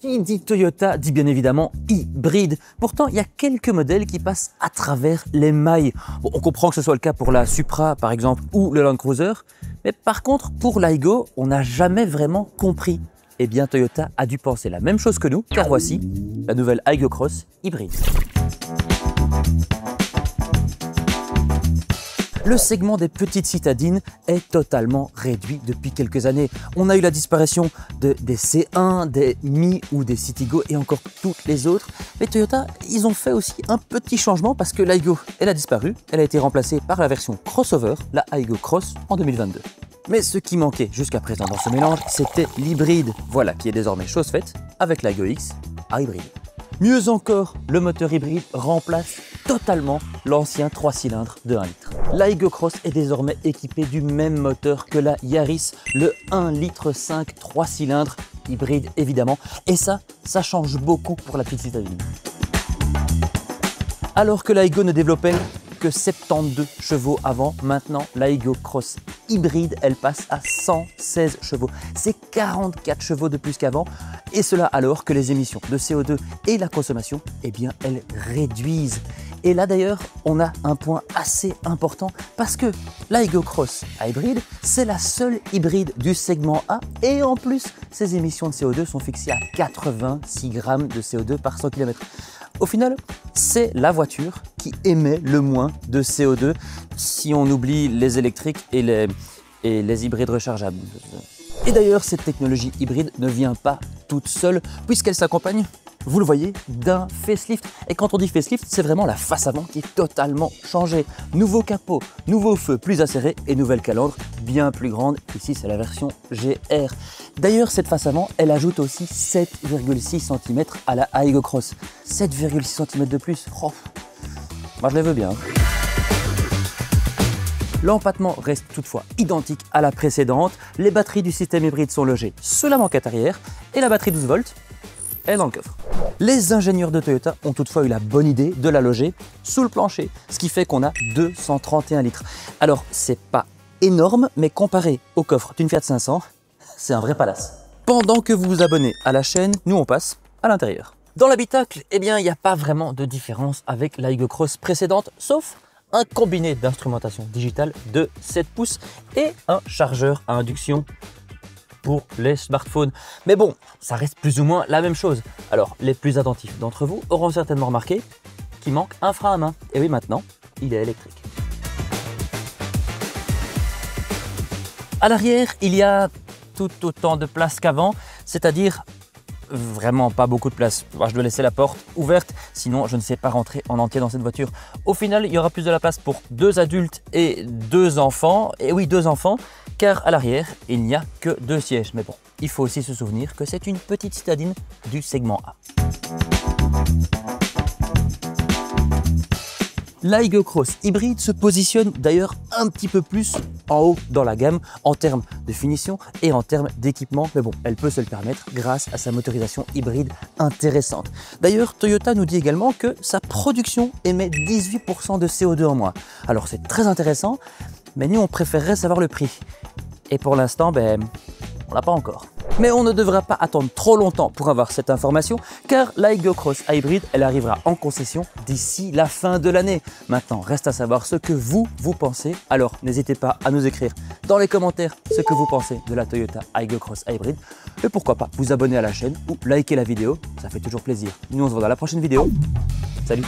Qui dit Toyota dit bien évidemment hybride. Pourtant, il y a quelques modèles qui passent à travers les mailles. Bon, on comprend que ce soit le cas pour la Supra par exemple ou le Land Cruiser, mais par contre pour l'Aygo, on n'a jamais vraiment compris. Eh bien Toyota a dû penser la même chose que nous, car voici la nouvelle Aygo Cross hybride. Le segment des petites citadines est totalement réduit depuis quelques années. On a eu la disparition des C1, des Mi ou des Citigo et encore toutes les autres. Mais Toyota, ils ont fait aussi un petit changement parce que l'Aygo, elle a disparu. Elle a été remplacée par la version crossover, la Aygo Cross, en 2022. Mais ce qui manquait jusqu'à présent dans ce mélange, c'était l'hybride. Voilà qui est désormais chose faite avec l'Aygo X à hybride. Mieux encore, le moteur hybride remplace totalement l'ancien 3 cylindres de 1 litre. L'Aygo Cross est désormais équipé du même moteur que la Yaris, le 1,5 litre 3 cylindres hybride évidemment. Et ça change beaucoup pour la petite citadine. Alors que l'Aygo ne développait que 72 chevaux avant, maintenant l'Aygo Cross hybride, elle passe à 116 chevaux. C'est 44 chevaux de plus qu'avant, et cela alors que les émissions de CO2 et la consommation, eh bien, elles réduisent. Et là d'ailleurs, on a un point assez important parce que l'Aygo Cross hybride, c'est la seule hybride du segment A et en plus, ses émissions de CO2 sont fixées à 86 grammes de CO2 par 100 km. Au final, c'est la voiture qui émet le moins de CO2 si on oublie les électriques et les hybrides rechargeables. Et d'ailleurs, cette technologie hybride ne vient pas toute seule puisqu'elle s'accompagne, vous le voyez, d'un facelift. Et quand on dit facelift, c'est vraiment la face avant qui est totalement changée. Nouveau capot, nouveau feu plus acéré et nouvelle calandre bien plus grande. Ici, c'est la version GR. D'ailleurs, cette face avant, elle ajoute aussi 7,6 cm à la Aygo Cross. 7,6 cm de plus. Oh, moi, je les veux bien. L'empattement reste toutefois identique à la précédente. Les batteries du système hybride sont logées sous la banquette arrière et la batterie 12 volts est dans le coffre. Les ingénieurs de Toyota ont toutefois eu la bonne idée de la loger sous le plancher, ce qui fait qu'on a 231 litres. Alors, c'est pas énorme, mais comparé au coffre d'une Fiat 500, c'est un vrai palace. Pendant que vous vous abonnez à la chaîne, nous on passe à l'intérieur. Dans l'habitacle, eh bien, il n'y a pas vraiment de différence avec l'Aygo Cross précédente, sauf un combiné d'instrumentation digitale de 7 pouces et un chargeur à induction pour les smartphones. Mais bon, ça reste plus ou moins la même chose. Alors, les plus attentifs d'entre vous auront certainement remarqué qu'il manque un frein à main. Et oui, maintenant, il est électrique. À l'arrière, il y a tout autant de place qu'avant, c'est-à-dire vraiment pas beaucoup de place. Je dois laisser la porte ouverte, sinon je ne sais pas rentrer en entier dans cette voiture. Au final, il y aura plus de la place pour 2 adultes et 2 enfants. Et oui, 2 enfants, car à l'arrière, il n'y a que 2 sièges. Mais bon, il faut aussi se souvenir que c'est une petite citadine du segment A. L'Aygo Cross hybride se positionne d'ailleurs un petit peu plus en haut dans la gamme en termes de finition et en termes d'équipement. Mais bon, elle peut se le permettre grâce à sa motorisation hybride intéressante. D'ailleurs, Toyota nous dit également que sa production émet 18% de CO2 en moins. Alors c'est très intéressant, mais nous on préférerait savoir le prix. Et pour l'instant, on l'a pas encore. Mais on ne devra pas attendre trop longtemps pour avoir cette information car l'Aygo Cross hybride, elle arrivera en concession d'ici la fin de l'année. Maintenant, reste à savoir ce que vous pensez. Alors, n'hésitez pas à nous écrire dans les commentaires ce que vous pensez de la Toyota Aygo Cross hybride. Et pourquoi pas vous abonner à la chaîne ou liker la vidéo, ça fait toujours plaisir. Nous, on se voit dans la prochaine vidéo. Salut!